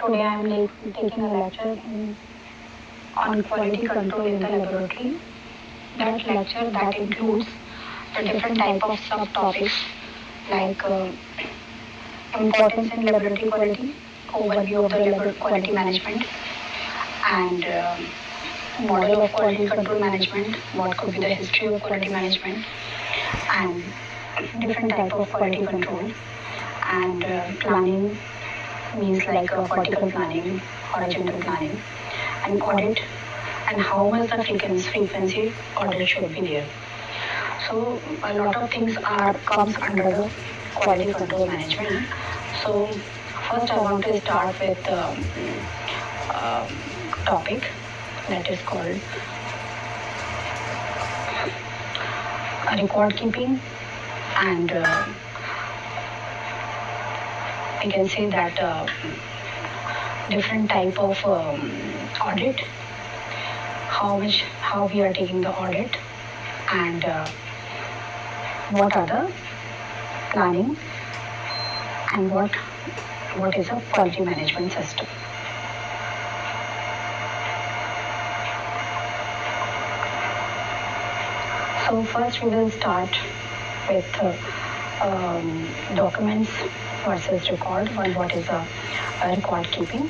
Today I am taking a lecture on quality control in the laboratory. That lecture that includes the different type of subtopics like importance in laboratory quality, overview of the lab quality management, and model of quality control management, what could be the history of quality management, and different type of quality control, and planning means like vertical planning, horizontal planning, and audit, and how much the frequency audit should be there. So a lot of things are comes under the quality control management. So first I want to start with uh, topic that is called record keeping, and we can say that different type of audit, how we are taking the audit, and what are the planning, and what is a quality management system. So first we will start with documents versus record, and what is a record keeping.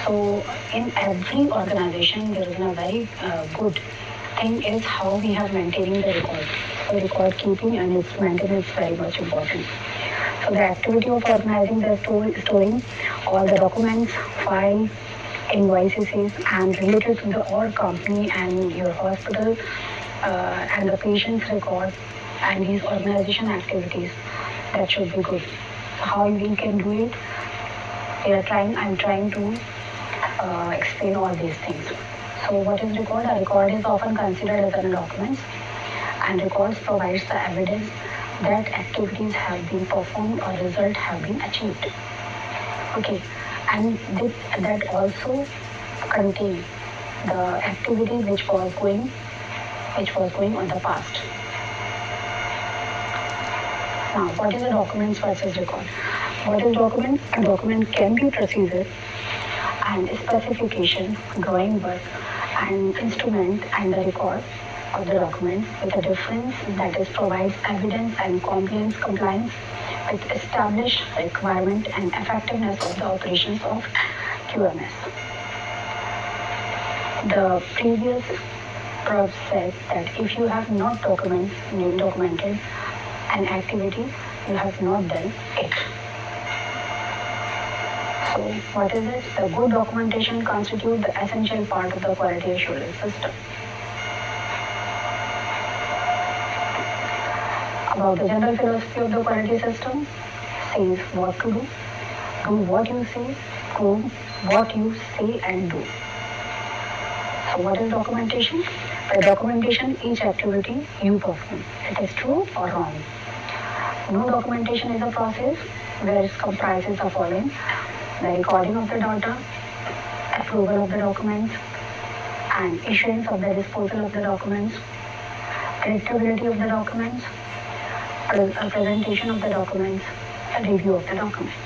So in every organization there is a very good thing is how we have maintaining the record. So record keeping and its maintenance is very much important. So the activity of organizing the storing all the documents, file, invoices, and related to the all company and your hospital and the patient's record and these organization activities, that should be good. How we can do it? I'm trying to explain all these things. So what is record? A record is often considered as a document, and records provides the evidence that activities have been performed or results have been achieved. Okay, and that also contain the activity which was going on the past. Now, what is a document versus record? What is document? A document can be procedure and specification, drawing work, and instrument, and the record of the document with a difference that is provides evidence and compliance with established requirement and effectiveness of the operations of QMS. The previous prof said that if you have not documented an activity, you have not done it. So what is it? The good documentation constitutes the essential part of the quality assurance system. About the general philosophy of the quality system, says what to do what you say, do what you say and do. So what is documentation? By documentation, each activity you perform, it is true or wrong. No documentation is a process where it comprises the following: the recording of the data, approval of the documents, and issuance of the disposal of the documents, predictability of the documents, presentation of the documents, review of the documents.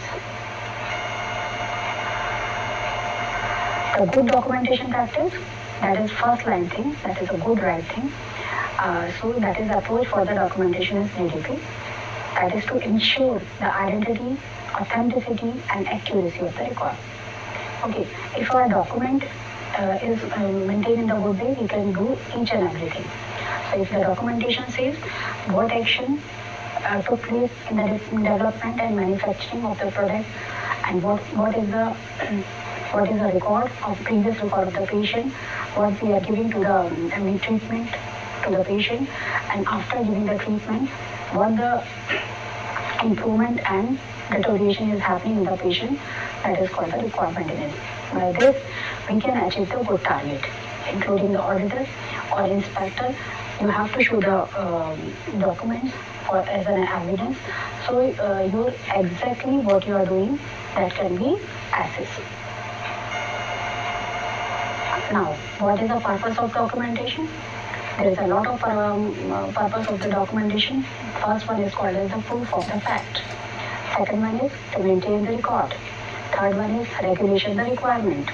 The good documentation practice, that is first line thing, that is a good right thing. So that is approach for the documentation is GDP. That is to ensure the identity, authenticity, and accuracy of the record. Okay, if our document is maintained in the good way, we can do each and everything. So if the documentation says what action took place in the development and manufacturing of the product, and what is the record of previous record of the patient, what we are giving to the treatment to the patient, and after giving the treatment, what the improvement and deterioration is happening in the patient, that is called the record maintenance. By this, we can achieve the good target, including the auditor or inspector. You have to show the documents as an evidence. So you exactly what you are doing, that can be assessed. Now, what is the purpose of documentation? There is a lot of purpose of the documentation. First one is called as the proof of the fact. Second one is to maintain the record. third one is regulation the requirement.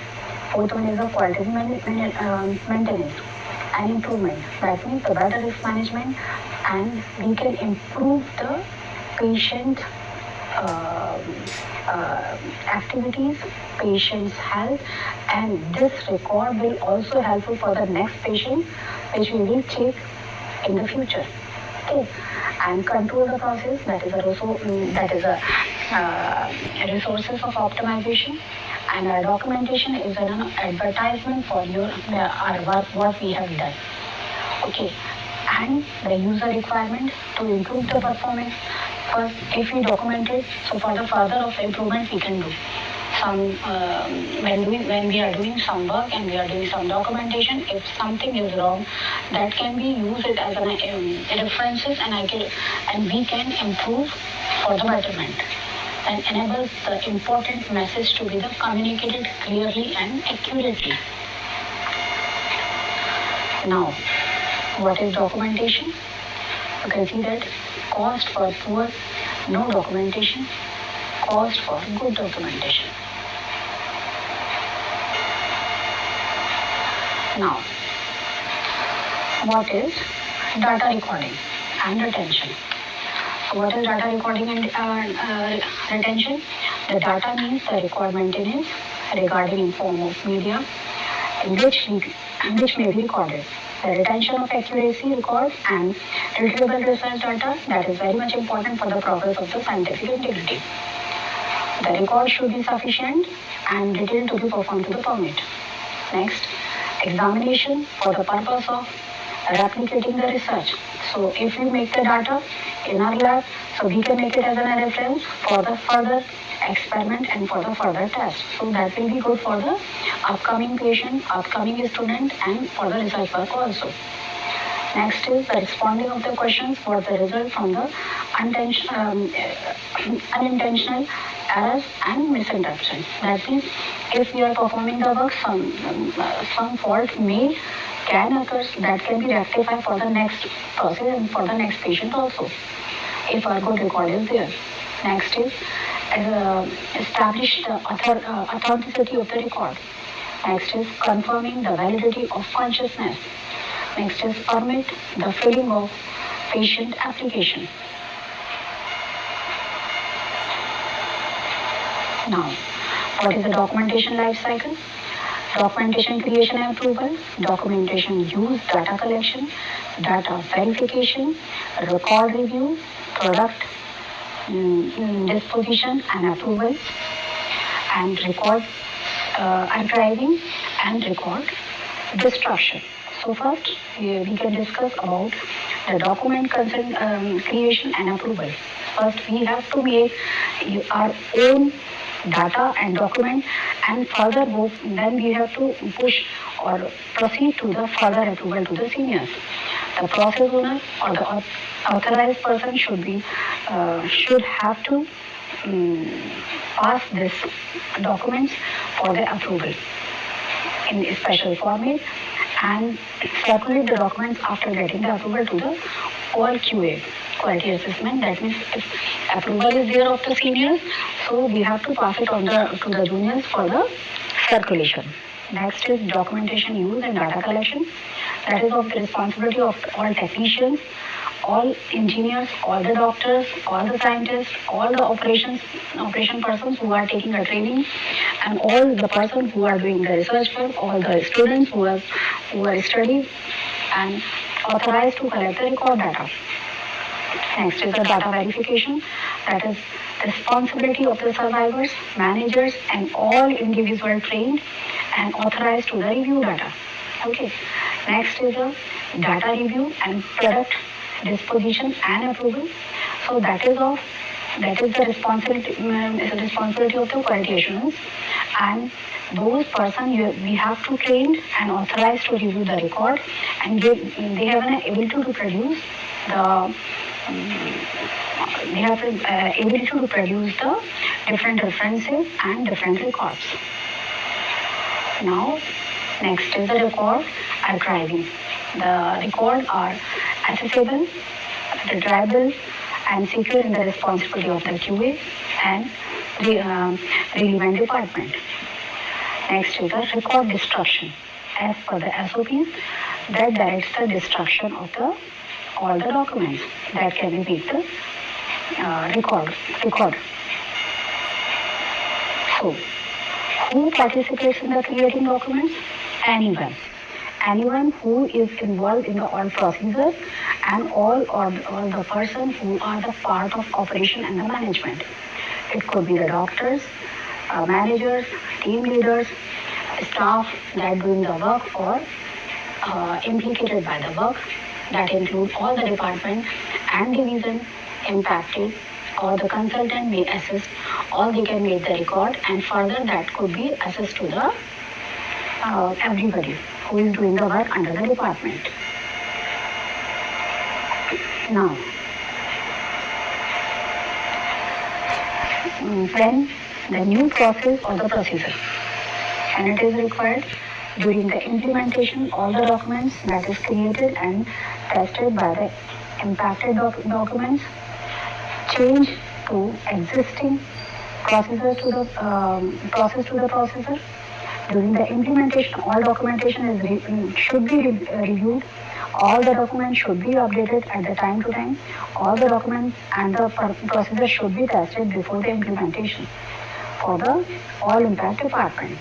Fourth one is the quality maintenance and improvement. That means the better risk management, and we can improve the patient uh, activities, patient's health, and this record will also helpful for the next patient, which we will take in the future. Okay, and control the process. That is a resources of optimization, and our documentation is an advertisement for your our what we have done. Okay, and the user requirement to improve the performance. First, if we document it, so for the further of improvement we can do some when we are doing some work and we are doing some documentation. If something is wrong, that can be used it as an references, and we can improve for the betterment, and enables the important message to be the communicated clearly and accurately. Now, what is documentation? You can see that cost for poor, no documentation, cost for good documentation. Now, what is data recording and retention? So what is data recording and retention? The data means the record maintenance regarding in form of media in which may be recorded. The retention of accuracy records and retrievable research data, that is very much important for the progress of the scientific integrity. The record should be sufficient and detailed to be performed to the permit. Next, examination for the purpose of replicating the research. So if we make the data in our lab, so we can make it as a reference for the further experiment and for the further test. So that will be good for the upcoming patient, upcoming student, and for the research work also. Next is the responding of the questions for the result from the unintentional errors and misinterpretation. That means if we are performing the work, some fault can occur that can be rectified for the next process and for the next patient also, if our good record is there. Next is establish the authenticity of the record. Next is confirming the validity of consciousness. Next is permit the filling of patient application. Now, what is the documentation life cycle? Documentation creation and approval, documentation use, data collection, data verification, record review, product disposition and approval, and record archiving and record destruction. So first, we can discuss about the document creation and approval. First, we have to make our own data and document, and further go, then we have to push or proceed to the further approval to the seniors. The process owner or the authorized person should have to pass this documents for the approval in a special format and circulate the documents after getting the approval to the all QA, quality assessment. That means if approval is there of the seniors, so we have to pass it on to the juniors for the circulation. Next is documentation use and data collection. That is of the responsibility of all technicians, all engineers, all the doctors, all the scientists, all the operation persons who are taking a training, and all the persons who are doing the research work, all the students who are studying and authorized to collect the record data. Next is the data verification. That is the responsibility of the survivors, managers, and all individual trained and authorized to the review data. Okay. Next is the data review and product disposition and approval. So that is the responsibility of the quality assurance, and those persons we have to train and authorize to review the record, and they have an ability to produce the different references and different records. Now, next is the record archiving. The records are accessible, retrievable, and secure in the responsibility of the QA and relevant department. Next is the record destruction. As per the SOPs, that directs the destruction of all the documents that can be made the record. So, who participates in the creating documents? Anyone. Anyone who is involved in the all procedures and all the person who are the part of operation and the management. It could be the doctors, managers, team leaders, staff that doing the work or implicated by the work. That include all the department and division impacted, or the consultant may assist, or they can make the record, and further that could be assist to the everybody who is doing the work under the department. Now, when the new process or the procedure, and it is required during the implementation, all the documents that is created and tested by the impacted documents change to existing procedures to the process to the processor. During the implementation, all documentation should be reviewed. All the documents should be updated at the time to time. All the documents and the procedure should be tested before the implementation for the all impact department.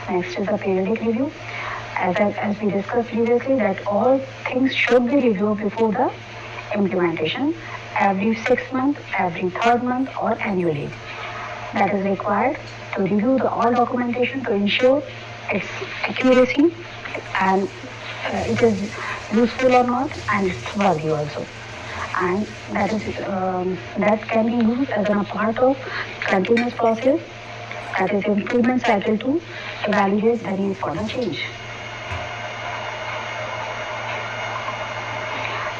Next is the periodic review. As we discussed previously, that all things should be reviewed before the implementation every 6 months, every 3rd month, or annually. That is required to review the all documentation to ensure its accuracy and it is useful or not, and it's worthy also. And that can be used as a part of continuous process, that is improvement cycle, to evaluate the need for the change.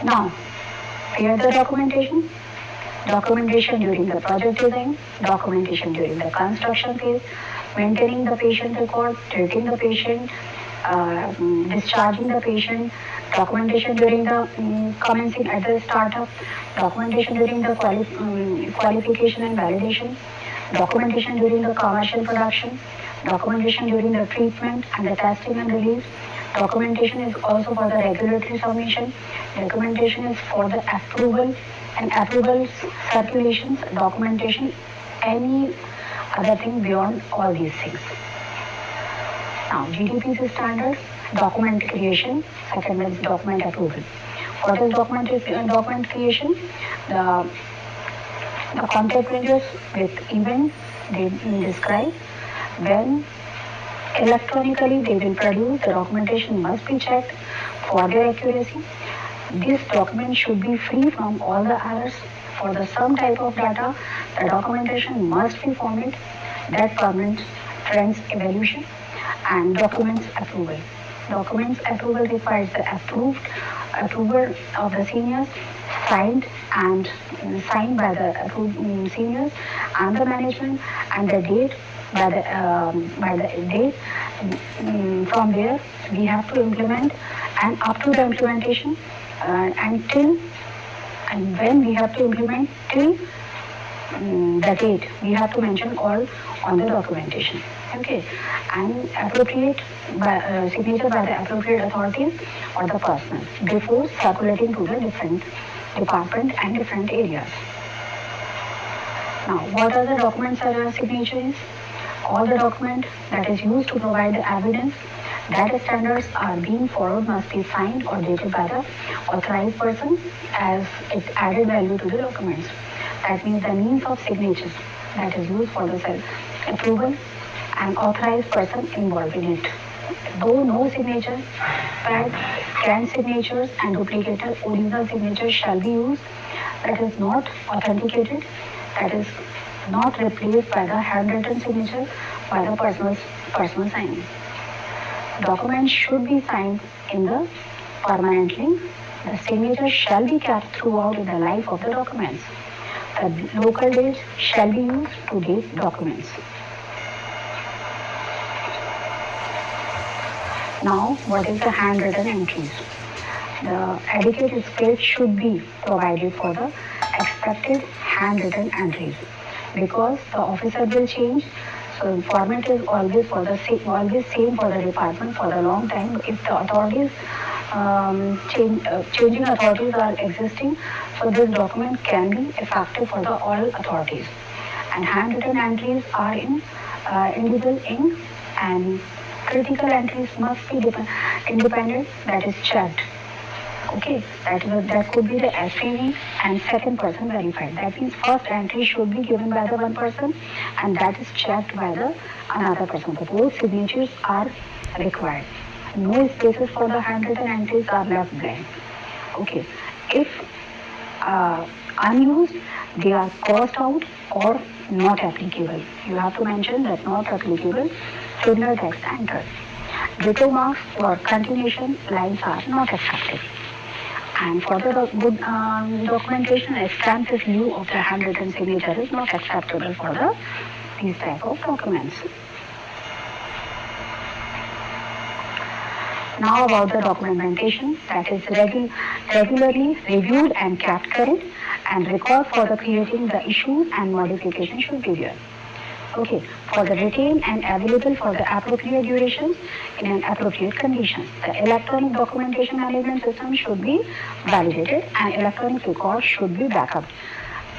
Now, here the documentation. Documentation during the project design, documentation during the construction phase, maintaining the patient record, treating the patient, discharging the patient, documentation during the commencing at the startup, documentation during the qualification and validation, documentation during the commercial production, documentation during the treatment and the testing and release. Documentation is also for the regulatory submission. Documentation is for the approval and approval circulations. Documentation, any other thing beyond all these things. Now, GDP's standards, document creation, second is document approval. What is document creation? The contact ranges with event they describe. When electronically they will produce, the documentation must be checked for their accuracy. This document should be free from all the errors. For the some type of data, the documentation must be formatted. That permits trends evaluation and documents approval. Documents approval requires the approval of the seniors, signed by the seniors and the management, and the date by the date from there we have to implement, and up to the implementation and when we have to implement till the date we have to mention all on the documentation. Okay, and appropriate signature by the appropriate authorities or the person before circulating to the different department and different areas. Now, what are the documents that are signatures? All the document that is used to provide the evidence that standards are being followed must be signed or dated by the authorized person as its added value to the documents. That means the means of signatures that is used for the self-approval and authorized person involved in it. Though no signature pad, scanned signatures and duplicated original signatures shall be used, that is not authenticated, that is not replaced by the handwritten signature by the personal signing. Documents should be signed in the permanently. The signature shall be kept throughout the life of the documents. The local dates shall be used to date documents. Now, what is the handwritten entries? The adequate space should be provided for the expected handwritten entries. because the officer will change. So format is always always same for the department for a long time. If the authorities changing authorities are existing, so this document can be effective for the all authorities. And handwritten entries are in indelible ink, and critical entries must be independent, that is checked. Okay, that could be the SCV and second person verified. That means first entry should be given by the one person, and that is checked by the another person. So both signatures are required. No spaces for the handwritten entries are left blank. Okay, if unused, they are crossed out or not applicable. You have to mention that not applicable, similar text entered. Ditto marks for continuation lines are not accepted. And for the good documentation, a stamp is lieu of the handwritten signature is not acceptable for these type of documents. Now about the documentation, that is regularly reviewed and kept current, and record for the creating the issues and modification should be there. Okay, for the retained and available for the appropriate durations in an appropriate conditions. The electronic documentation management system should be validated and electronic record should be backup.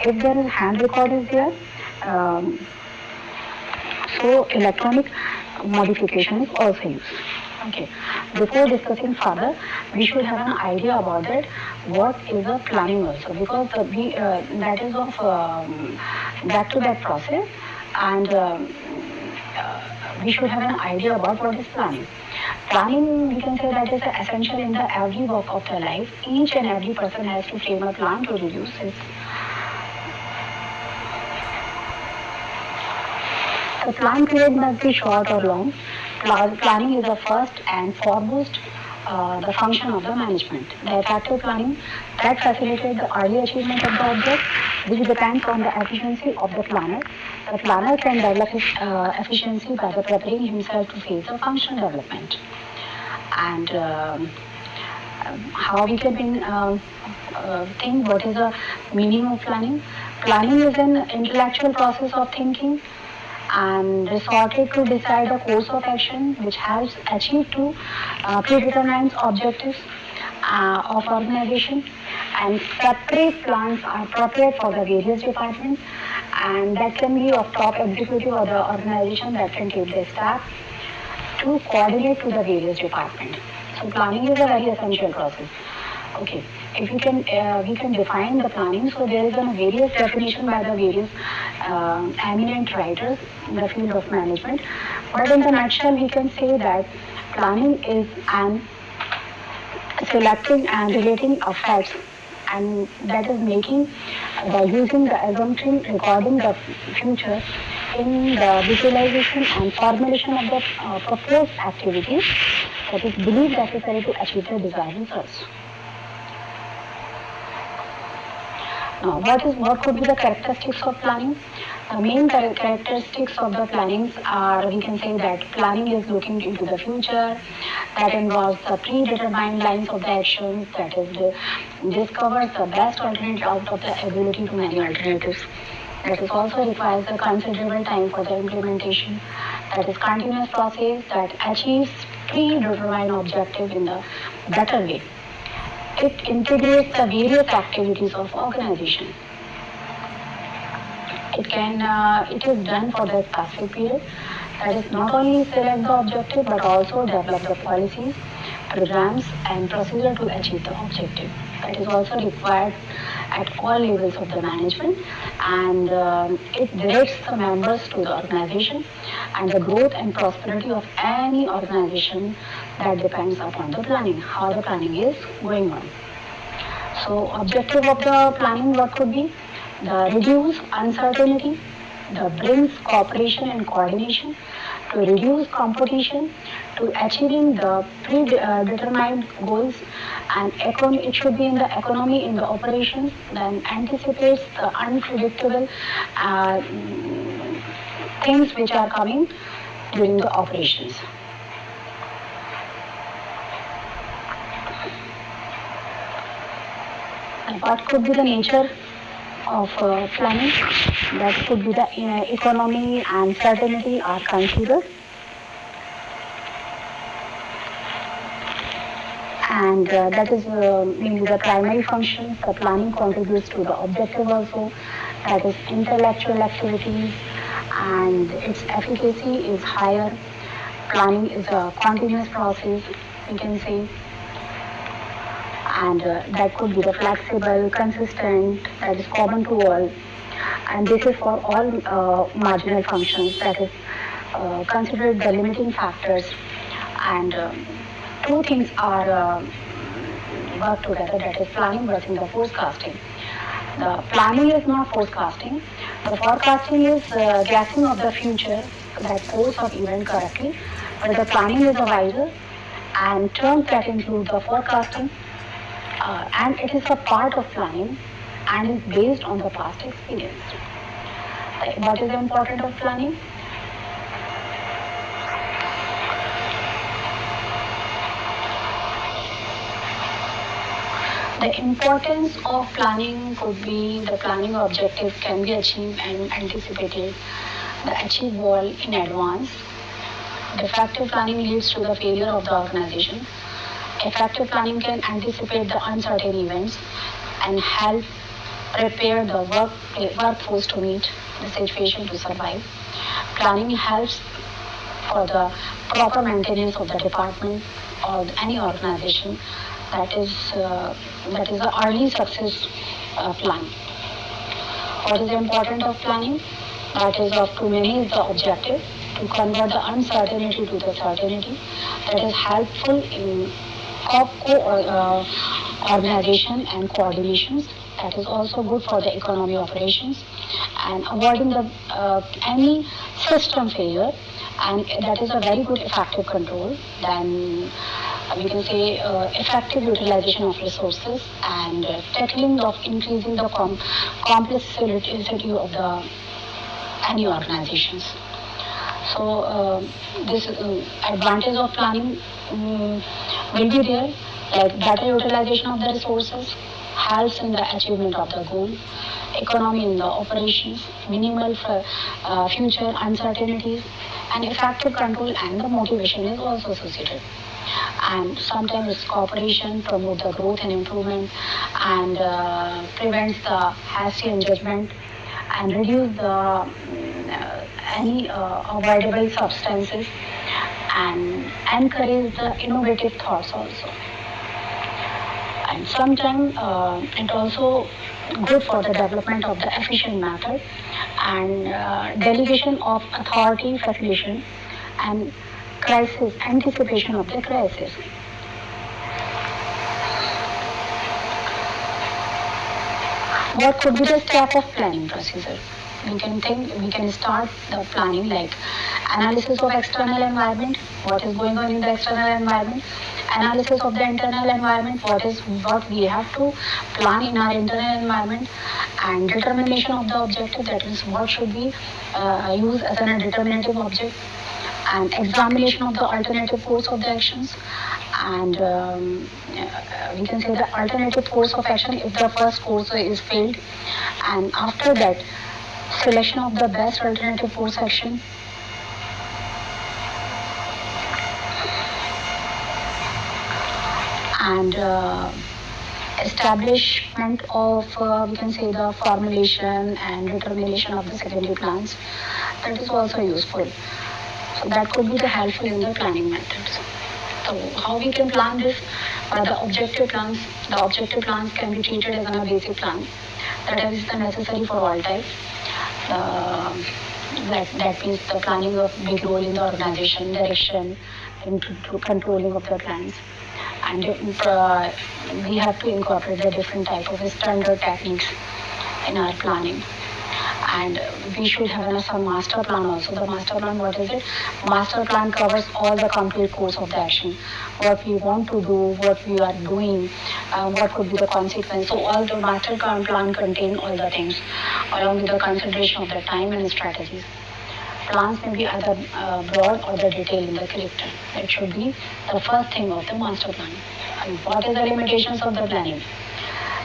If there is hand record is there, so electronic modification is also used. Okay. Before discussing further, we should have an idea about it. What is a planning also? Because that is of back-to-back process, and we should have an idea about what is planning. Planning, we can say that is essential in the every walk of the life. Each and every person has to frame a plan to reduce his. The plan period must be short or long. Planning is the first and foremost the function of the management. The effective planning that facilitates the early achievement of the object, which depends on the efficiency of the planner. The planner can develop his efficiency by preparing himself to face the function development. And how we can think what is the meaning of planning. Planning is an intellectual process of thinking and resorted to decide a course of action which helps achieve two predetermined objectives of organization, and separate plans are prepared for the various departments, and that can be of top executive or the organization that can take the staff to coordinate to the various departments. So planning is a very essential process. Okay, if we can define the planning. So there is a various definition by the various eminent writers in the field of management. But in the nutshell, we can say that planning is an selecting and relating of facts, and that is making by using the assumption recording the future in the visualization and formulation of the proposed activities that is believed necessary to achieve the desired results. Now, what could be the characteristics of planning? The main characteristics of the plannings are, we can say that planning is looking into the future, that involves the predetermined lines of the actions, that is discovers the best alternative out of the ability to many alternatives. That is also requires a considerable time for the implementation. That is continuous process that achieves predetermined objective in the better way. It integrates the various activities of organization. It is done for the specific period. That is not only select the objective but also develop the policies, programs and procedure to achieve the objective. That is also required at all levels of the management, and it directs the members to the organization and the growth and prosperity of any organization that depends upon the planning, how the planning is going on. So objective of the planning, what could be? The reduce uncertainty, the brings cooperation and coordination, to reduce competition, to achieving the predetermined goals, and it should be in the economy in the operations, then anticipates the unpredictable things which are coming during the operations. And what could be the nature of planning, that could be the economy and certainty are considered, and that is mainly the primary function. The planning contributes to the objective also, that is intellectual activities, and its efficacy is higher. Planning is a continuous process, we can say, and that could be the flexible, consistent, that is common to all, and this is for all marginal functions, that is considered the limiting factors, and two things are work together, that is planning versus the forecasting. The planning is not forecasting. The forecasting is guessing of the future, that course of event correctly. But the planning is a wiser and terms that include the forecasting, and it is a part of planning and is based on the past experience. What is the importance of planning? The importance of planning could be the planning objectives can be achieved and anticipated, the achieved goal in advance. Defective planning leads to the failure of the organization. Effective planning can anticipate the uncertain events and help prepare the workforce to meet the situation to survive. Planning helps for the proper maintenance of the department or any organization, that is the early success plan. What is the importance of planning? That is of to manage the objective, to convert the uncertainty to the certainty. That is helpful in organization and coordinations. That is also good for the economy operations and avoiding the any system failure, and that is a very good effective control. Then we can say effective utilization of resources and tackling of increasing the complexity of the any organizations. So this advantage of planning will be there, like better utilization of the resources, helps in the achievement of the goal, economy in the operations, minimal future uncertainties, and effective control and the motivation is also associated. And sometimes cooperation promote the growth and improvement, and prevents the hasty judgment, and reduce the any avoidable substances, and encourage the innovative thoughts also. And sometimes it also good for the development of the efficient method, and delegation of authority facilitation, and crisis anticipation of the crisis. What could be the step of planning procedure? We can start the planning like analysis of external environment, what is going on in the external environment, analysis of the internal environment, what we have to plan in our internal environment, and determination of the objective, that is what should be used as a determinative object, and examination of the alternative course of the actions, and we can say the alternative course of action if the first course is failed, and after that selection of the best alternative course action, and establishment of we can say the formulation and determination of the secondary plans, that is also useful. So that could be the helpful in the planning methods. So how we can plan this? By the objective plans. The objective plans can be treated as a basic plan. That is the necessary for all types. That means the planning of big role in the organization, direction, and controlling of the plans. And we have to incorporate the different type of standard techniques in our planning. And we should have some master plan also. The master plan, what is it? Master plan covers all the complete course of the action. What we want to do, what we are doing, what could be the consequence. So all the master plan contain all the things, along with the consideration of the time and strategies. Plans may be either broad or the detailed in the character. That should be the first thing of the master plan. And what is the limitations of the planning?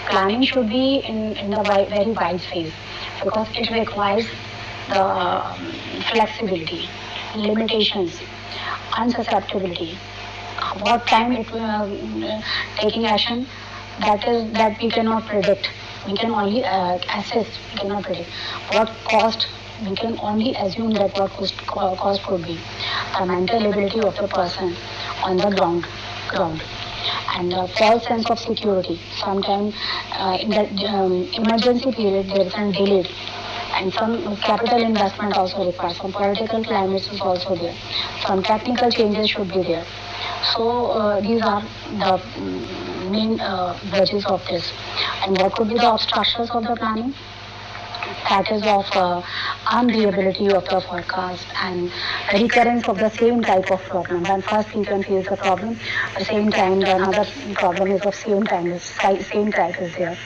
planning should be in the very wide phase, because it requires the flexibility, limitations, unsusceptibility, what time it will taking action, that we cannot predict. We can only assess, we cannot predict. What cost, we can only assume that what cost would be. The mental ability of the person on the ground, and the false sense of security. Sometimes in the emergency period there is a delay, and some capital investment also required. Some political climates is also there. Some technical changes should be there. So these are the main wedges of this. And what could be the obstructions of the planning? That is of unreliability of the forecast and recurrence of the same type of problem. When first we can face the problem, at the same time the another problem is of same time, same type is there.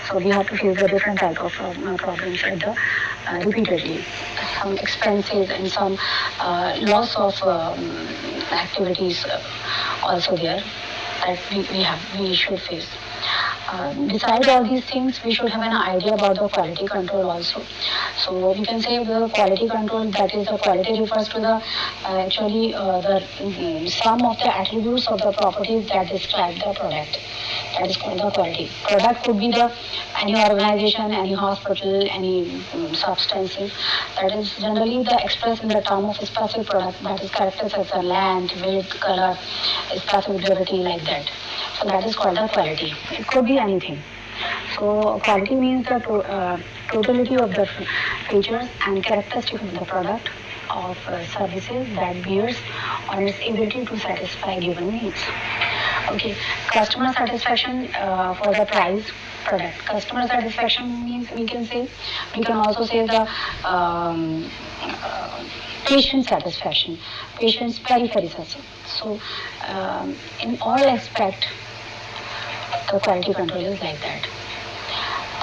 So we have to face the different type of problems at the repeatedly. Some expenses and some loss of activities also there that we should face. Beside all these things, we should have an idea about the quality control also. So we can say the quality control, that is the quality refers to the the sum of the attributes of the properties that describe the product. That is called the quality. Product could be the any organization, any hospital, any substances. That is generally the expressed in the term of a specific product that is characterized as a length, width, color, specific durability like that. So that is called the quality. It could be anything. So quality means the totality of the features and characteristics of the product of services that bears on its ability to satisfy given needs. Okay, customer satisfaction for the price product. Customer satisfaction means we can also say the patient satisfaction. Patient's very satisfaction. So in all aspect, the quality control is like that.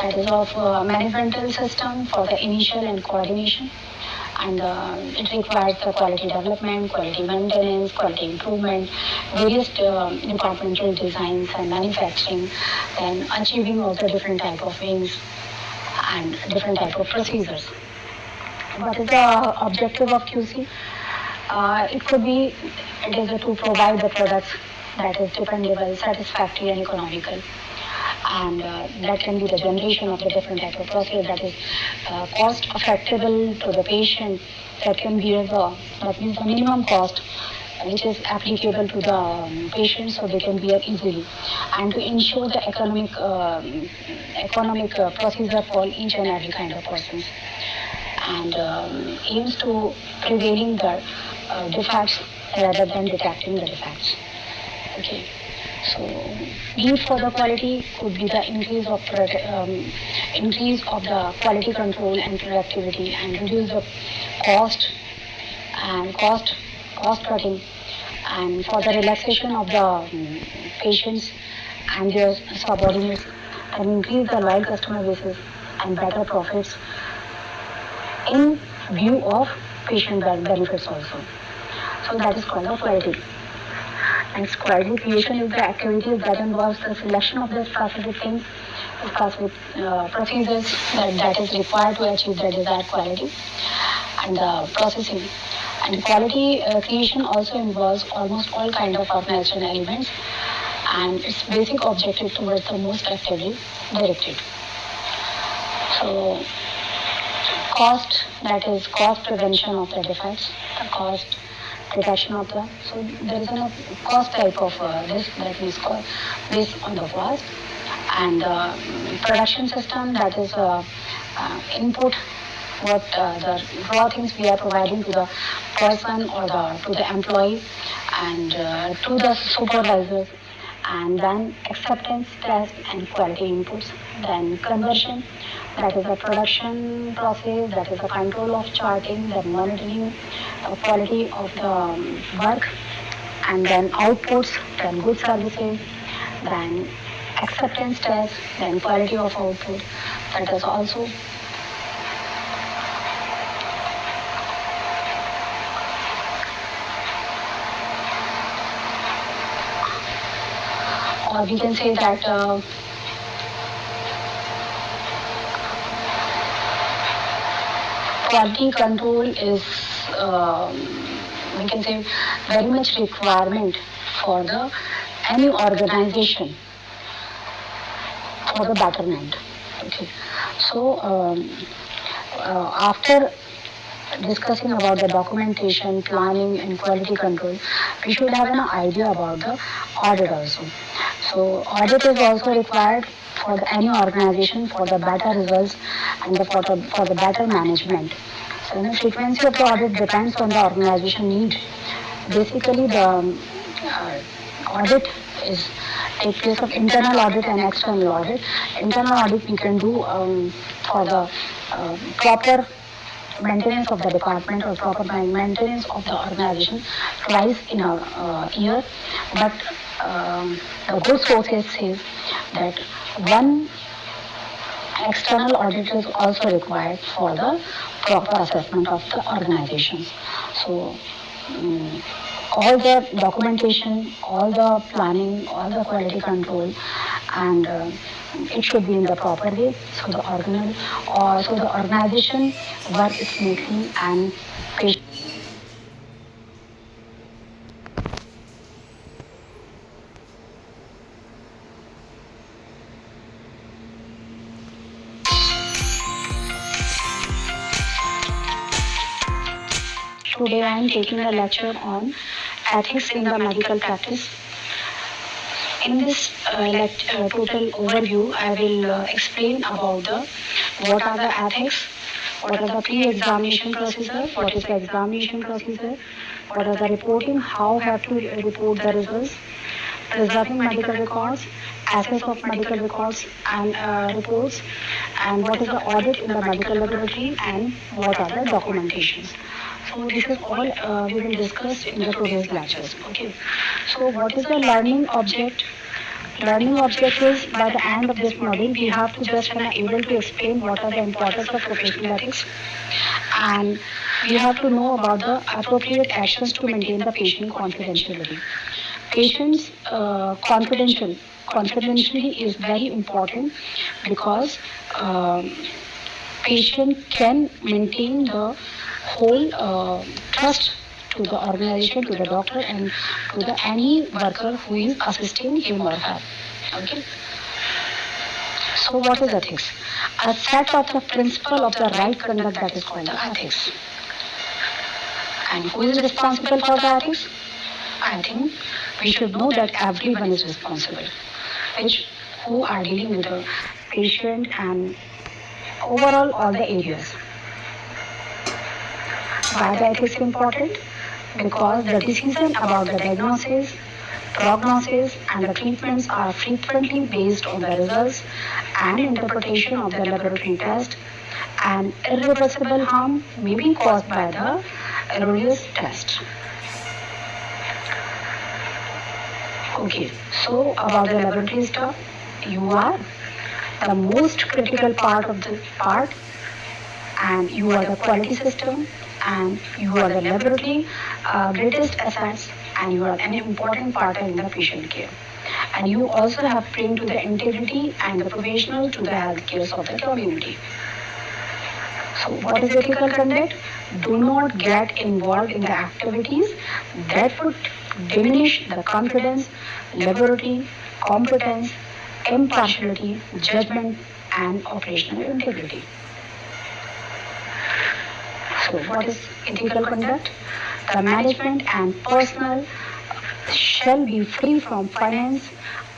That is of managemental system for the initial and coordination, and it requires the quality development, quality maintenance, quality improvement, various departmental designs and manufacturing, then achieving of the different type of wings and different type of procedures. What is the objective of QC? It could be, it is to provide the products that is dependable, satisfactory and economical. And that can be the generation of the different type of process that is cost effectable to the patient, that can be that means the minimum cost which is applicable to the patient, so they can bear easily, and to ensure the economic procedure for each and every kind of persons, and aims to prevailing the defects rather than detecting the defects. Okay. So, need for the quality could be the increase of the quality control and productivity, and reduce the cost and cost cutting, and for the relaxation of the patients and their subordinates, and increase the loyal customer bases and better profits in view of patient benefits also. So that is called the quality. Next, quality creation is the activities that involves the selection of the specific things, specific procedures that is required to achieve the desired quality, and the processing. And quality creation also involves almost all kind of organizational elements, and its basic objective towards the most actively directed. So, cost, that is cost prevention of the defects, the cost reduction of the, so there is a cost type of this that is called based on the cost, and production system, that is input, what the raw things we are providing to the person or to the employee, and to the supervisors, and then acceptance test and quality inputs, then conversion, that is a production process, that is a control of charting, then monitoring the quality of the work, and then outputs, then good services, then acceptance test, then quality of output, that is also or we can say that quality control is, we can say, very much requirement for the any organization for the betterment. Okay, so after discussing about the documentation, planning, and quality control, we should have an idea about the audit also. So audit is also required for any organization for the better results and for the better management. So the frequency of the audit depends on the organization need. Basically, the audit is take place of internal audit and external audit. Internal audit we can do for the proper maintenance of the department or proper maintenance of the organization twice in a year. But the good sources says that one external audit is also required for the proper assessment of the organizations. So all the documentation, all the planning, all the quality control, and it should be in the proper way. So the organization works smoothly and patiently. Today I am taking a lecture on ethics in the medical practice. In this total overview, I will explain about what are the ethics, what are the pre-examination procedure, what is the examination procedure, what are the reporting, how have to report the results, preserving medical records, access of medical records and reports, and what is the audit in the medical laboratory, and what are the documentations. So this is all we will discuss in the today's lectures. Okay. So what is the learning object? Learning object is by the end of this module we have to just able to explain what are the importance of professional ethics, and we have to know about the appropriate actions to maintain the patient confidentiality. Patient's confidentiality is very important because patient can maintain the whole trust to the organization, to the doctor, and to the any worker who is assisting him or her. Okay. So what is ethics? A set of the principle of the right conduct that is called the ethics. And who is responsible for the ethics? I think we should know that everyone is responsible, which who are dealing with the patient and overall all the areas. Why the ethics important? Because the decision about the diagnosis, prognosis, and the treatments are frequently based on the results and interpretation of the laboratory test, and irreversible harm may be caused by the erroneous test. Okay, so about the laboratory stuff, you are the most critical part of the part, and you are the quality system, and you are the laboratory greatest assets, and you are an important part in the patient care. And you also have bring to the integrity and the professional to the health care of the community. So what is ethical conduct? Do not get involved in the activities that would diminish the confidence, laboratory, competence, impartiality, judgment, and operational integrity. So what is ethical conduct? The management and personnel shall be free from finance,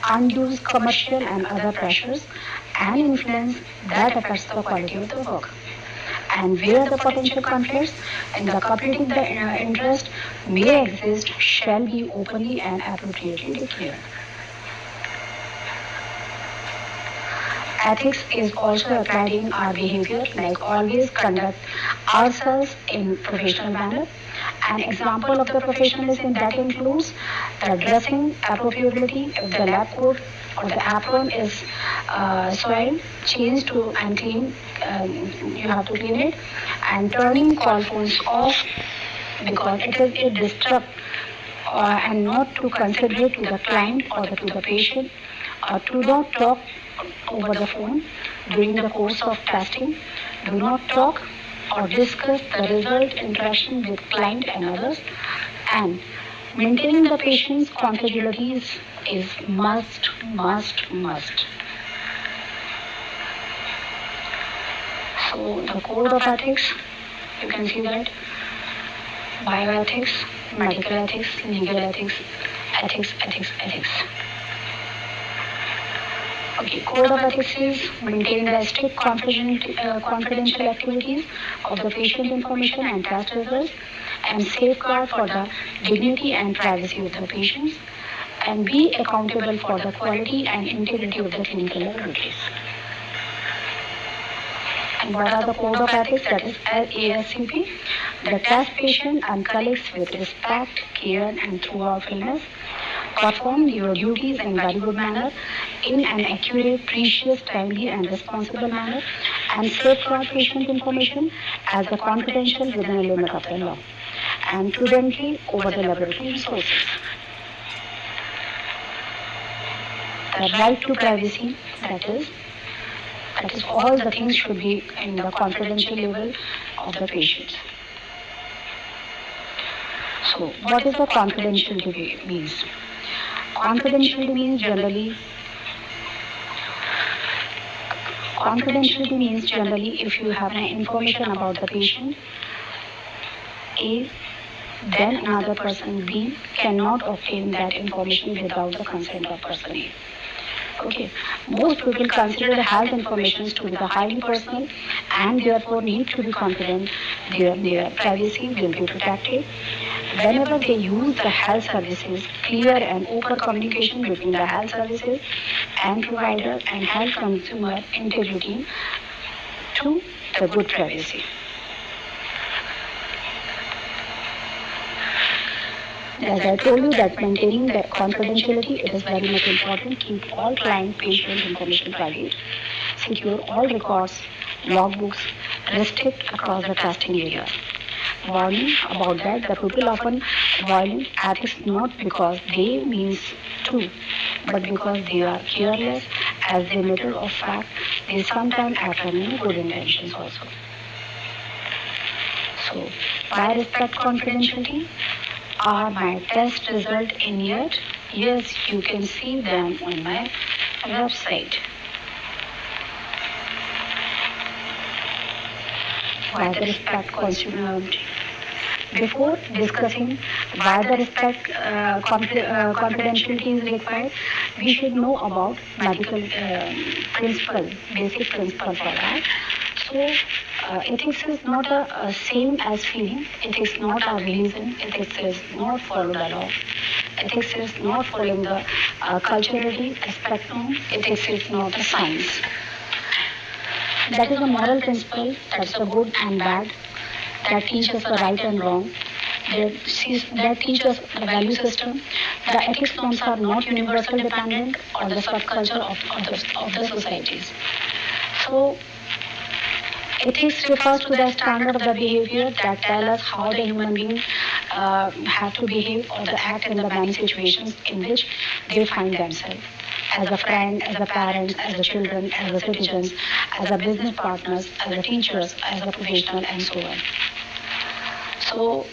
undue commercial and other pressures and influence that affects the quality of the work. And where the potential conflicts in the completing the interest may exist shall be openly and appropriately declared. Ethics is also applied in our behavior, like always conduct ourselves in professional manner. An example of the professionalism that includes the dressing appropriately if the lab coat or the apron is soiled, change to and clean, you have to clean it, and turning call phones off because it disrupt and not to consider to the client or to the patient, to not talk over the phone during the course of testing. Do not talk or discuss the result interaction with client and others, and maintaining the patient's confidentiality is must, must, must. So the code of ethics, you can see that bioethics, medical ethics, legal ethics, ethics, ethics, ethics. Okay, code of ethics is maintain the strict confidential activities of the patient information and test results, and safeguard for the dignity and privacy of the patients, and be accountable for the quality and integrity of the clinical laboratories. And what are the code of ethics? That is ASCP. The test patient and colleagues with respect, care, and thoughtfulness. Perform your duties in very good manner, in an accurate, precious, timely, and responsible manner, and safeguard patient information as a confidential within a limit of the law, and prudently over the laboratory resources. The right to privacy, that is all the things should be in the confidential level of the patient. So, what is the confidentiality means? Confidentiality means generally if you have an information about the patient A, then another person B cannot obtain that information without the consent of person A. Okay, most people consider health information to be the highly personal and therefore need to be confident their privacy will be protected. Whenever they use the health services, clear and open communication between the health services and provider and health consumer integrity to the good privacy. As I told you that maintaining the confidentiality, it is very much important. Keep all client patient information private. Secure all records, logbooks, restrict across the testing area. Warning about that, the people often violate ethics not because they means to, but because they are careless. As a matter of fact, they sometimes act on good intentions also. So, why respect confidentiality? Are my test result in yet? Yes, you can see them on my website. Why the respect confidentiality? Before discussing why the respect confidentiality is required, we should know about medical principle, basic principle for that. So, ethics is not a same as feeling. Ethics is not a religion. Ethics is not follow the law. Ethics is not following the culturally spectrum. Ethics is not a science. That is a moral principle. That is a good and bad. That teaches the right and wrong. That teaches the value system. The ethics norms are not universal dependent on the subculture of the societies. So, ethics refers to the standard of the behavior that tell us how the human being have to behave or the act in the many situations in which they find themselves. As a friend, as a parent, as a children, as a citizens, as a business partners, as a teachers, as a professional, and so on. So,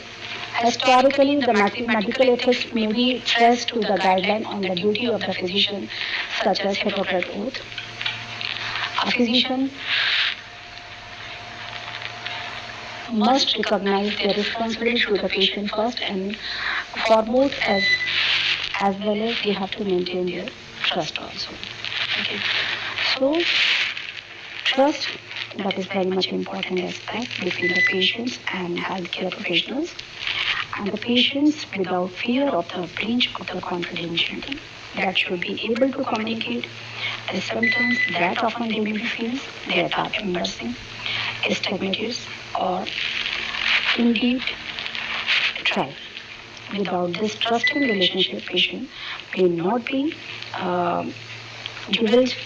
historically, the medical ethics may be traced to the guideline on the duty of the physician, such as Hippocrates Oath. A physician must recognize their responsibility to the patient first and foremost, as well as they have to maintain their trust also. Okay. So, trust, that is very much important aspect between the patients and healthcare professionals, and the patients without fear of the breach of the confidentiality that should be able to communicate the symptoms that often they may feel that are embarrassing, stigmatized, or indeed trial. Without this trusting relationship, patient may not be divulged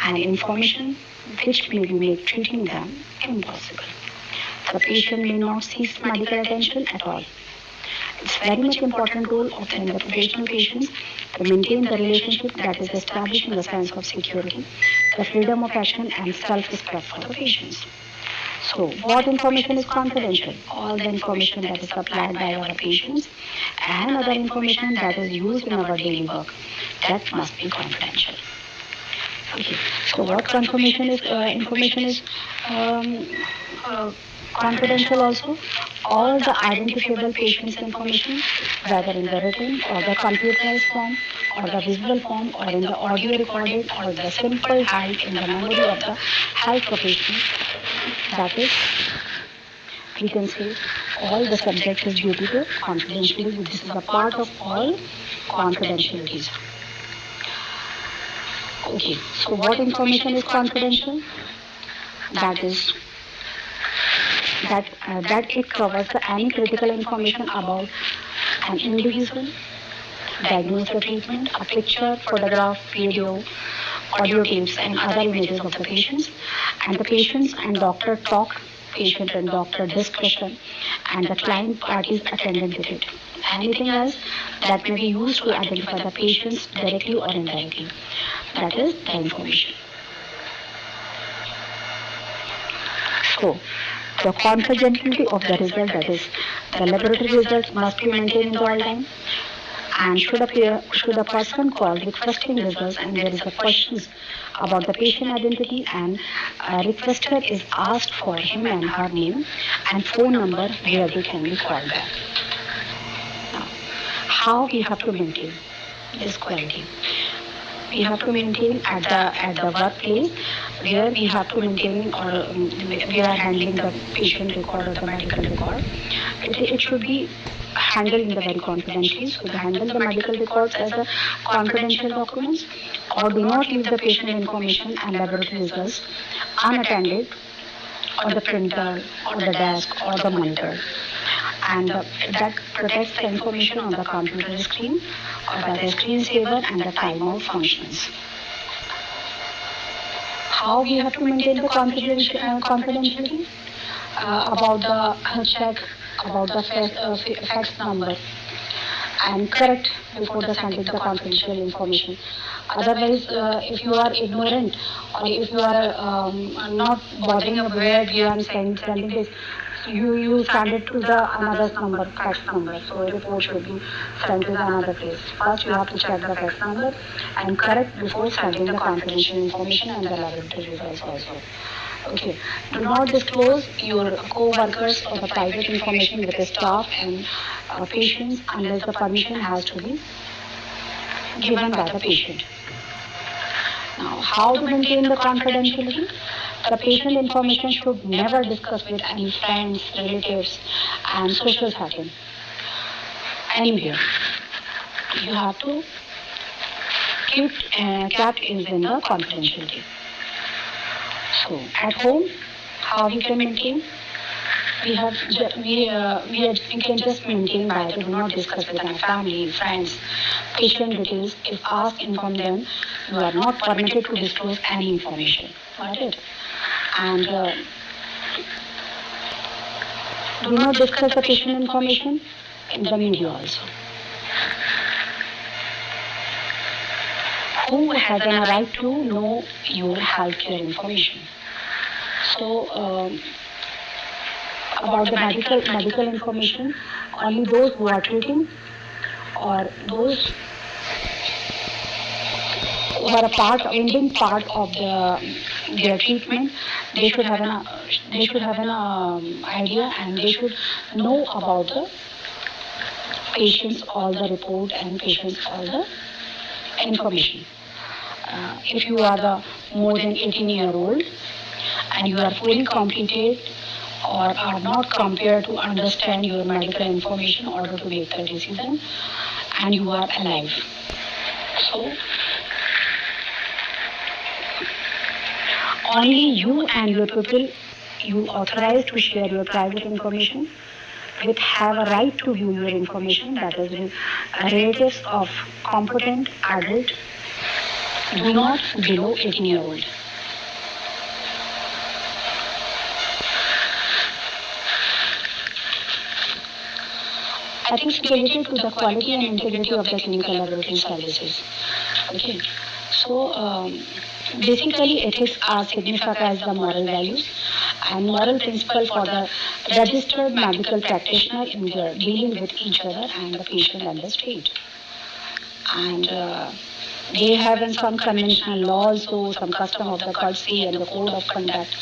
and information which may make treating them impossible. The patient may not seek medical attention at all. It's very much important role of the professional patients to maintain the relationship that is establishing a sense of security, the freedom of action, and self-respect for the patients. So, what information is confidential? All the information that is supplied by our patients and other information that is used in our daily work, that must be confidential. Okay. So, what information is um, confidential also? All the identifiable patient's information, whether in the written or the computerized form, or the visual form, or in the audio recorded, or the simple held in the memory of the health professional, that is, we can say all the subject is due to the confidentiality. This is a part of all confidentialities. Okay, so what information is confidential? That is that it covers any critical information about an individual, diagnose the treatment, a picture, photograph, video, audio tapes, and other images of the patients, and the patients and doctor talk, patient and doctor discussion, and the client parties attended with it. Anything else that may be used to identify the patients directly or indirectly. That is the information. So, the confidentiality of the result, that is, the laboratory results must be maintained in the all time. And should a person call requesting results and there is a questions about the patient identity and a requester is asked for him and her name and phone number where they can be called back. Now, how we have to maintain this quality? We have to maintain at the workplace where we have to maintain or we are handling the patient record or the medical record. It should be handled in the very confidentially. So to handle the medical records as a confidential documents, or do not leave the patient information and laboratory results unattended on the printer or the desk or the monitor, and that protects the information on the computer screen or by the screensaver and the timeout functions. How we have to maintain the confidentiality about the check, about the fax number, and correct before the sending the confidential information. Otherwise, if you are ignorant or if you are not bothering of where we are sending this, you send it to the another number, fax number. So report should be sent to the another place. First, you have to check the fax number and correct before sending the confidential information and the laboratory results also. Okay. Do not disclose your co-workers or the private information with the staff and patients unless the permission has to be given by the patient. Now, how to maintain the confidentiality? The patient information should never discuss with any friends, relatives, and social setting. Anywhere. You have to keep kept in the confidentiality. So, at home, how we can maintain? We can just maintain by do not discuss with any family, friends, patient details. If asked, inform them. You are not permitted to disclose any information. Got it? And do not discuss the patient information in the media also. Who has a right to know your healthcare information? So, about the medical information, only those who are treating or those who are a part, ending part of their treatment, they should have an idea and they should know about the patients, all the report and patients, all the information. If you are the more than 18-year-old and you are fully competent or are not compared to understand your medical information in order to make the decision and you are alive. So, only you and your people you authorized to share your private information with have a right to view your information, that is with relatives of competent adult, do not below 18-year-old. Ethics related to the quality and integrity of the clinical laboratory services. Okay, so basically ethics are signified as the moral values and moral principle for the registered medical practitioner in their dealing with each other and the patient and the state. And they have in some conventional law also, some custom of the courtesy and the code of conduct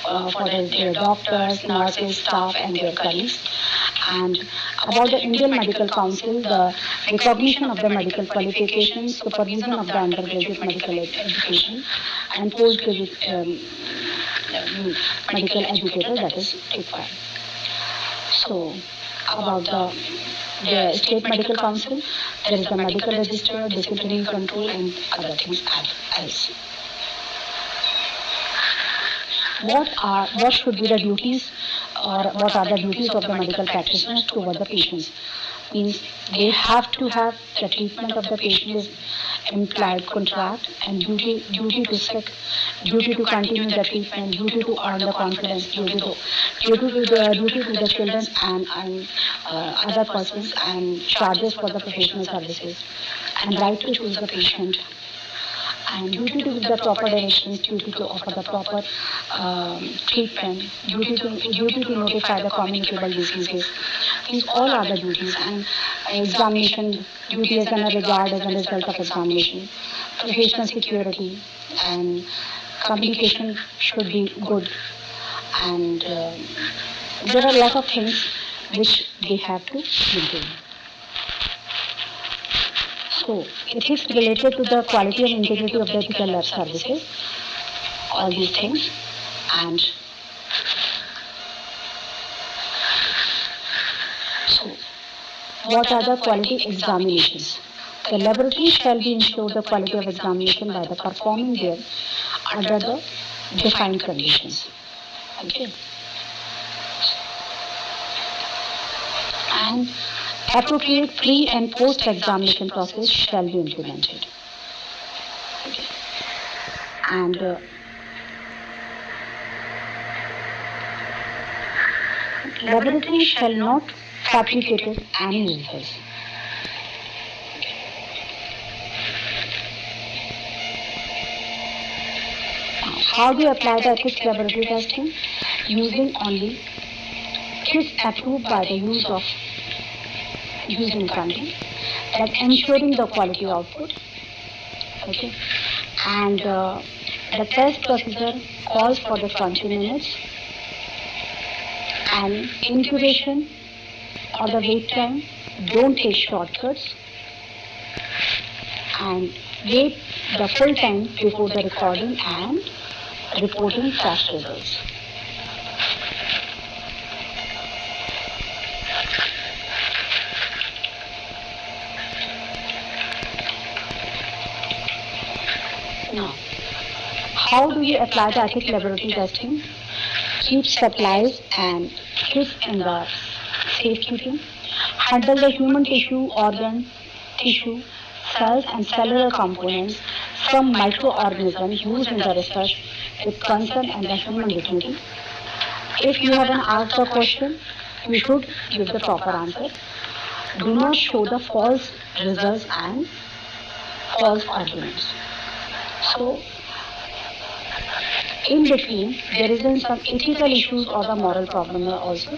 for their doctors, nurses, staff and their colleagues. And about the Indian Medical Council, the recognition of the medical qualifications, supervision of the undergraduate medical education and postgraduate medical educator that is required. So, about the State Medical Council, there is the medical register, disciplinary control and other things else. What should be the duties or what are the duties of the medical practitioners toward the patients? Means they have to have the treatment of the patient is implied contract and duty to seek, duty to continue the treatment, duty to earn the confidence, duty to the children and other persons and charges for the professional services and right to choose the patient and duty to give the proper directions, duty to offer the proper treatment, duty to notify the communicable diseases. These all are the duties and examination duty as a regard as a result of examination, professional security and communication should be good and there are a lot of things which they have to maintain. So, ethics related to the quality and integrity of the ethical lab services, all these things, and so, what are the quality examinations? The laboratory shall be ensure the quality of examination by the performing there under the defined conditions. Okay. And appropriate pre and post examination process shall be implemented. Okay. And laboratory shall not fabricate any results. How do you apply the ethics laboratory testing? Using only kits approved by the use in country, that ensuring the quality output. Okay, and the test procedure calls for the 20 minutes, and incubation or the wait time. Don't take shortcuts, and wait the full time before the recording and reporting test results. Now, how do we apply the ethics laboratory testing? Keep supplies and kits in the safekeeping. Handle the human tissue, organ, tissue, cells and cellular components from microorganisms used in the research with concern and the human dignity. If you haven't asked the question, you should give the proper answer. Do not show the false results and false arguments. So, in between, there is some ethical issues or the moral problem also.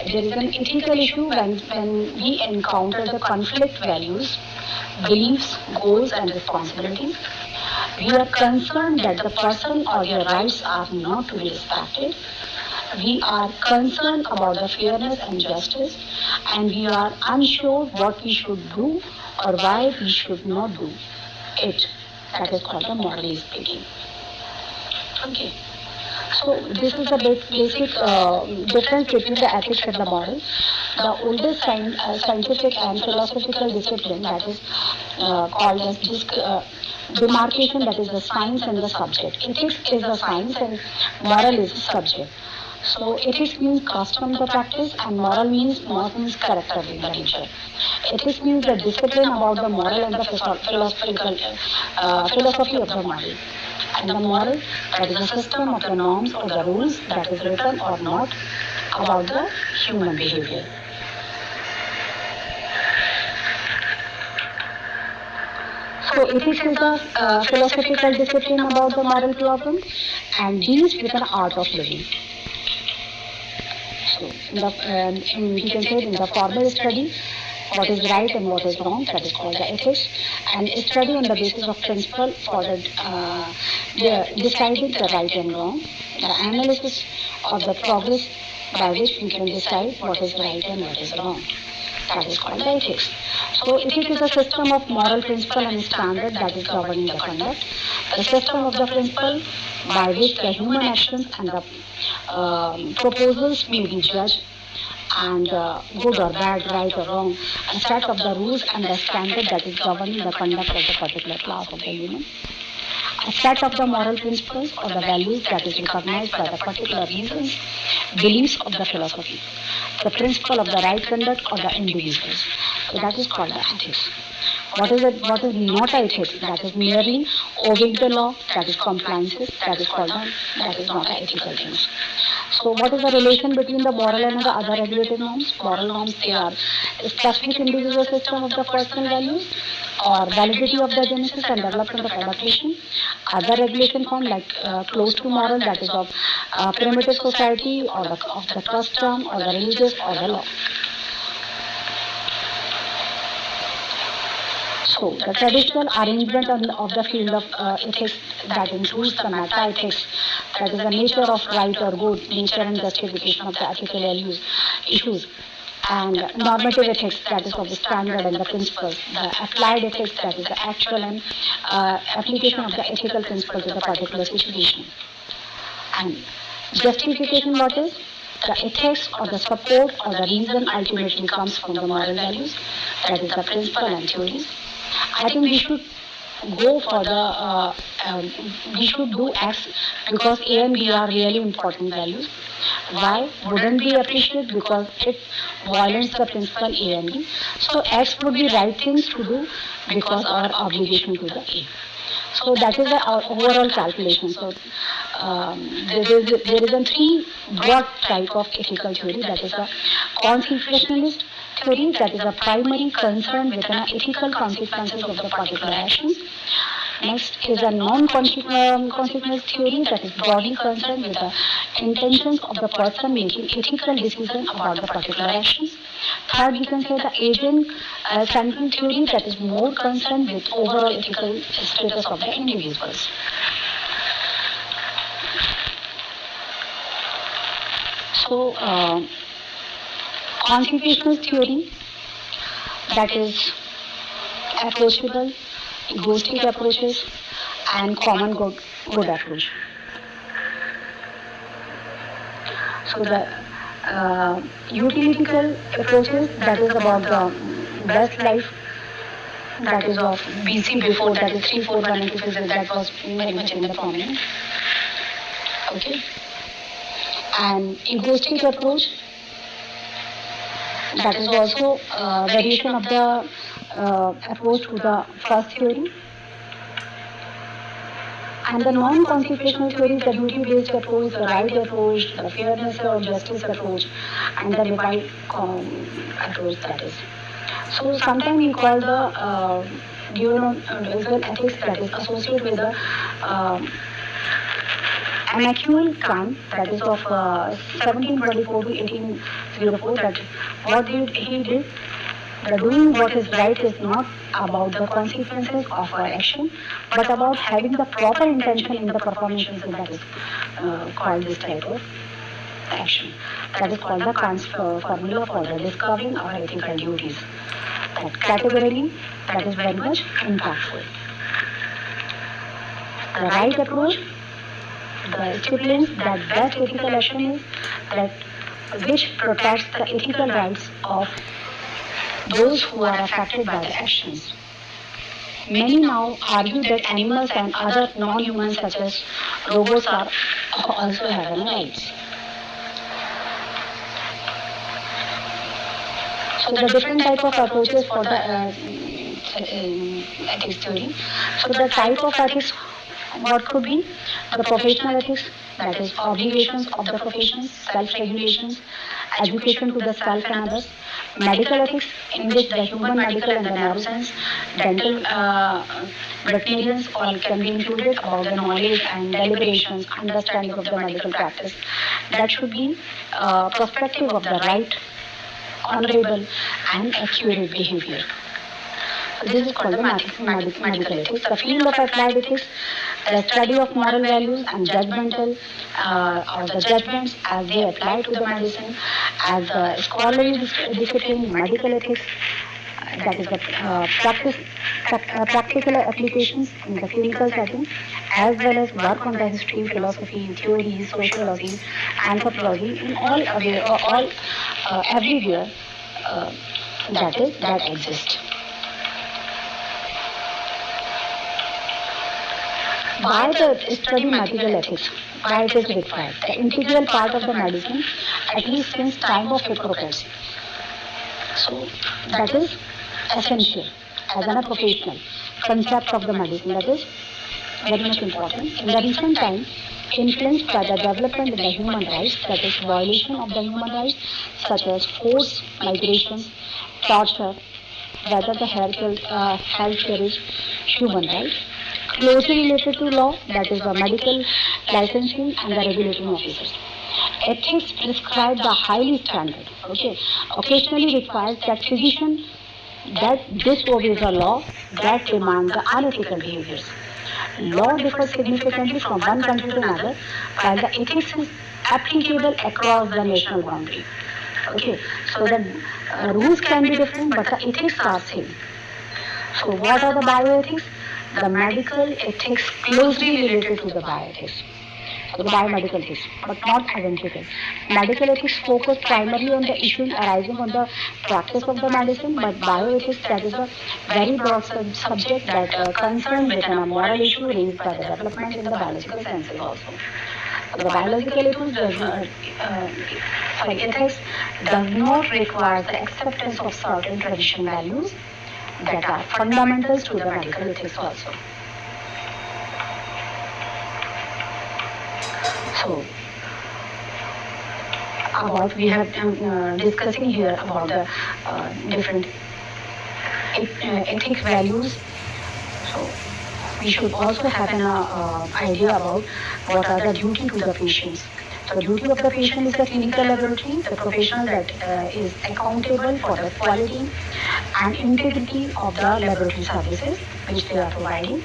There is an ethical issue when we encounter the conflict values, beliefs, goals and responsibilities. We are concerned that the person or their rights are not to be respected. We are concerned about the fairness and justice, and we are unsure what we should do or why we should not do it. That is called the morally speaking. Okay. So this is the basic difference between the ethics and the moral. The oldest scientific and philosophical discipline that is called as demarcation, that is the science and the subject. Ethics is the science and moral is the subject. So ethics means custom, the practice, and moral means character in the nature. Ethics means the discipline about the moral and the philosophy of the moral. And the moral, that is the system of the norms or the rules that is written or not about the human behavior. So ethics is the philosophical discipline about the moral problem and deals with an art of living. So, we can say in the formal study, what is right and what is wrong, that is called the ethics, and study on the basis of principle for the deciding the right and wrong, the analysis of the progress by which we can decide what is right and what is wrong. That is called the ethics. So ethics is a system of moral principle and standard that is governing the conduct. The system of the principle by which the human actions and the proposals may be judged and good or bad, right or wrong, a set of the rules and the standard that is governing the conduct of the particular class of the human. A set of the moral principles or the values that is recognized by the particular reasons, beliefs of the philosophy. The principle of the right conduct of the individuals. So that is called the ethics. What is it? What is not ethics? That is merely obeying the law. That is compliances. That is called that is not ethical things. So what is the relation between the moral and the other regulated norms? Moral norms, they are specific individual system of the personal values or validity of the genesis and development of adaptation. Other regulation form like close to moral, that is of primitive society or of the custom or the religious or the law. So the traditional arrangement of the field of ethics that includes the meta-ethics, that is the nature of right or good, nature and justification of the ethical issues, and normative ethics, that is of the standard and the principles, the applied ethics, that is the actual and application of the ethical principle to the particular situation. And justification, what is? The ethics or the support or the reason ultimately comes from the moral values, that is the principle and theories. I think we should go for we should do X because A and B are really important values. Why wouldn't we appreciate? Because it violates the principle A and B. So X would be right things to do because our obligation to the A. So that is the overall calculation. So there is a three broad type of ethical theory, that is the consequentialist theory, that is a primary concern with the ethical consequences of the particular actions. Next is a non-consequence theory, that is broadly concerned with the intentions of the person making ethical decision about the particular actions. Third, we can say the agent-centric theory, that is more concerned with overall ethical status of the individuals. So, consequential theory, that is approachable, egoistic approaches, and common good approach. So the utilitarian approaches, that is about the best life, that is of BC before, that is 341 into physics, that was very much in the prominent. Okay. And egoistic approach, that is also a variation of the approach to the first theory. And the non-consequential theory is the duty-based approach, the right approach, the fairness or justice approach, and the divine approach, that is. So sometimes we call the deontological ethics, that is associated with the Immanuel Kant, that is of 1724 to 1804, that what he did, the doing what is right is not about the consequences of our action, but about having the proper intention in the performance, and that is called this type of action. That is called the Kant's formula for the discovering our ethical duties. That categorically, that is very much impactful. The right approach, the stipulates that best ethical action is that which protects the ethical rights of those who are affected by the actions. Many now argue that animals and other non-humans such as robots are also having rights. So the different type of approaches for the ethics theory. So the type of ethics, what could be? The professional ethics, that is obligations of the professions, self-regulations, education to the self and others, medical ethics, in which the human medical and the neuroscience, dental veterinarians all can be included about the knowledge and deliberations, understanding of the medical practice. That should be perspective of the right, honorable, and accurate behavior. So this is called the medical ethics. The field of applied ethics, the study of moral values and judgmental or the judgments as they apply to the medicine, as the scholarly discipline, medical ethics, that is the practical applications in the clinical setting, as well as work on the history, philosophy, theory, sociology, anthropology, in all everywhere that exists. Why the study medical ethics? Why it is required? The integral part of the medicine, at least since time of Hippocrates. So that is essential as a professional concept of the medicine. That is very much important. In the recent time, influenced by the development in the human rights, that is violation of the human rights, such as forced migrations, torture, whether the healthcare is human right, closely related to law, that is the medical licensing and the regulating officers. Ethics prescribe the highly standard. Okay, occasionally requires that physician that disobeys a law that demands the unethical behaviors. Law differs significantly from one country to another, while the ethics is applicable across the national boundary. Okay, so the rules can be different, but the ethics are same. So what are the bioethics? The medical ethics closely related to the bioethics, the biomedical ethics, but not identical. Medical ethics focus primarily on the issues arising on the practice of the medicine, but bioethics, that is a very broad subject that concerns with a moral issue raised by the development in the biological sciences also. The biological ethics does not require the acceptance of certain traditional values that are fundamentals to the medical ethics also. So, about we have discussing here about the different ethic values. So, we should also have an idea about what are the duty to the patients. So, duty of the patient is the clinical laboratory, the professional that is accountable for the quality and integrity of the laboratory services which they are providing.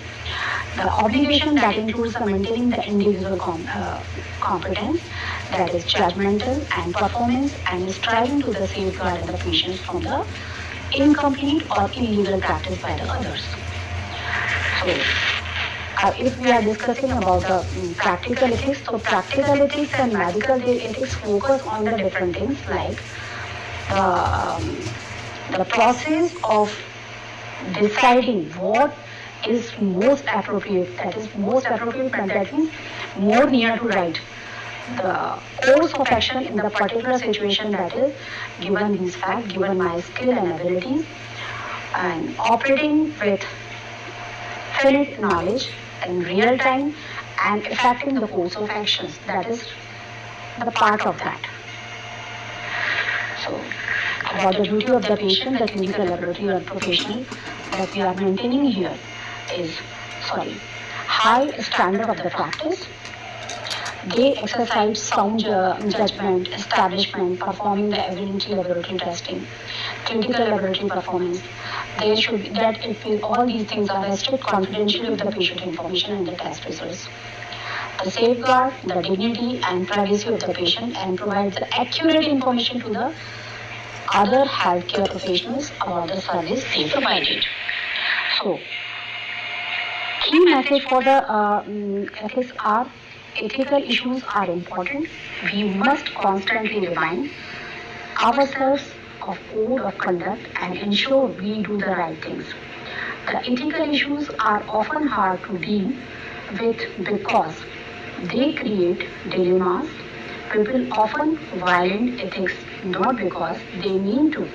The obligation that includes the maintaining the individual competence, that is judgmental and performance, and striving to the safeguard the patients from the incomplete or illegal practice by the others. So, if we are discussing about the practical ethics, so practical ethics and medical ethics focus on the different things like the process of deciding what is most appropriate, that is most appropriate, and that means more near to right. The course of action in the particular situation, that is given these facts, given my skill and abilities, and operating with finite knowledge in real time and effecting the course of actions, that is the part of that. So, about the duty of the patient, the clinical laboratory or professional that we are maintaining here is, high standard of the practice. They exercise sound judgment, establishment, performing the evidential laboratory testing, clinical laboratory performance. They should be that if all these things are vested confidentially with the patient information and the test results. The safeguard the dignity and privacy of the patient and provide the accurate information to the other healthcare professionals about the service they provided. So, key message for the ethics are ethical issues are important. We must constantly remind ourselves of code of conduct and ensure we do the right things. The ethical issues are often hard to deal with because they create dilemmas. People often violate ethics not because they mean to,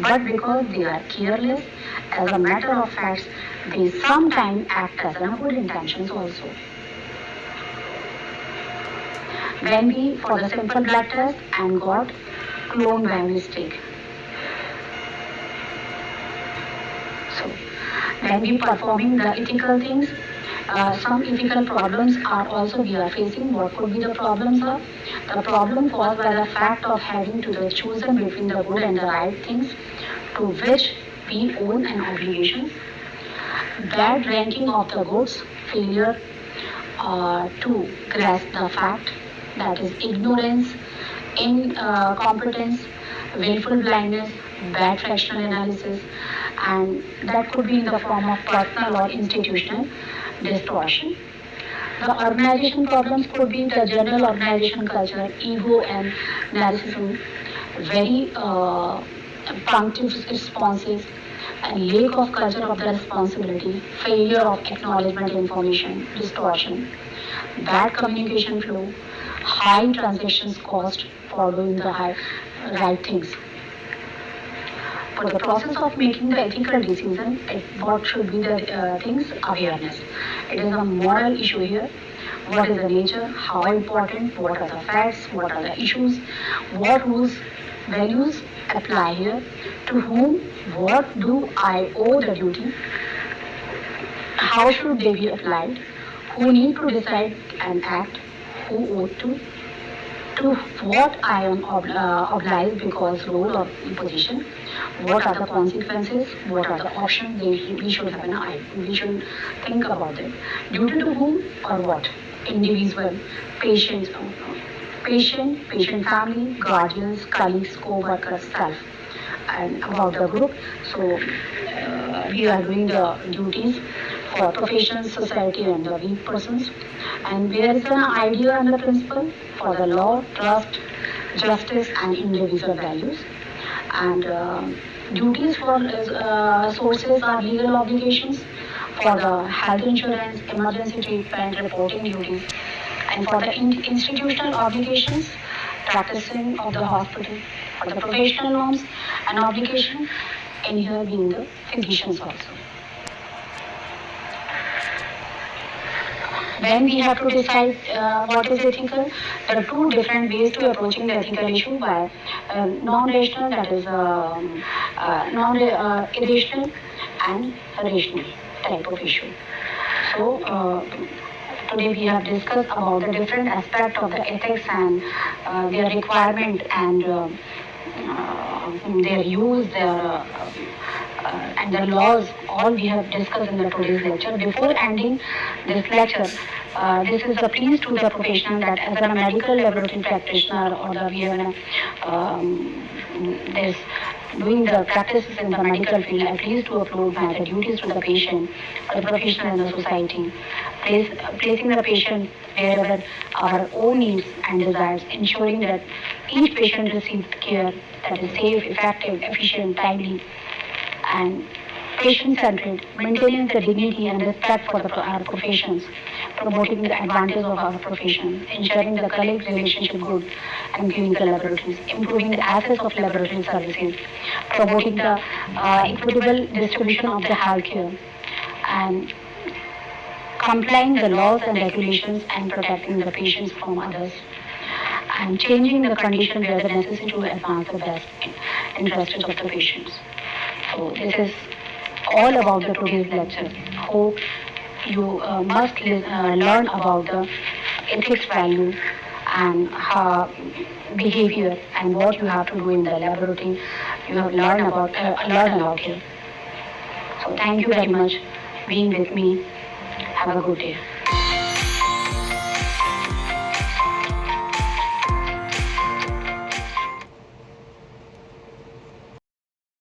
but because they are careless. As a matter of fact, they sometimes act as good intentions also. When we, for the simple blood test, and got cloned by mistake. when we performing the ethical things, some ethical problems are also we are facing. What could be the problems are? The problem caused by the fact of having to the chosen between the good and the right things to which we own an obligation. Bad ranking of the goods, failure to grasp the fact, that is ignorance, incompetence, willful blindness, bad fractional analysis, and that could be in the form of personal or institutional distortion. The organization problems could be the general organization culture, ego and narcissism, very punctive responses, and lack of culture of the responsibility, failure of acknowledgement information, distortion, bad communication flow, high transactions cost for doing the right things. For the process of making the ethical decision, what should be the things? Awareness. It is a moral issue here. What is the nature? How important? What are the facts? What are the issues? What rules, values apply here? To whom? What do I owe the duty? How should they be applied? Who need to decide and act? Who ought to? To what I am obliged because role or position, what are the consequences, what are the options we should have an eye, we should think about it. Duty to whom or what? Individual, patients, patient family, guardians, colleagues, co-workers, self. And about the group, so we are doing the duties for professions, society and the weak persons. And there is an idea and the principle for the law, trust, justice and individual values. And duties for sources are legal obligations for the health insurance, emergency treatment, reporting duties. And for the institutional obligations, practicing of the hospital, for the professional norms and obligation, and here being the physicians also. When we have to decide what is ethical, there are two different ways to approaching the ethical issue by non-rational, that is non-irrational and rational type of issue. So today we have discussed about the different aspect of the ethics and their requirement and their use, their and the laws, all we have discussed in the today's lecture. Before ending this lecture, this is a plea to the professional that as a medical laboratory practitioner or the BVMLT, there's doing the practices in the medical field, I please to upload my the duties to the patient, or the professional and the society, placing the patient wherever our own needs and desires, ensuring that each patient receives care that is safe, effective, efficient, timely, and patient-centered, maintaining the dignity and respect for our professions, promoting the advantage of our profession, ensuring the colleague relationship good and clinical laboratories, improving the access of laboratory services, promoting the equitable distribution of the healthcare, and complying the laws and regulations and protecting the patients from others, and changing the condition where the necessary to advance the best interests of the patients. So this is all about the today's lecture. Hope you must learn about the ethics value and behavior and what you have to do in the laboratory. You have learned about here. So thank you very much being with me. Have a good day.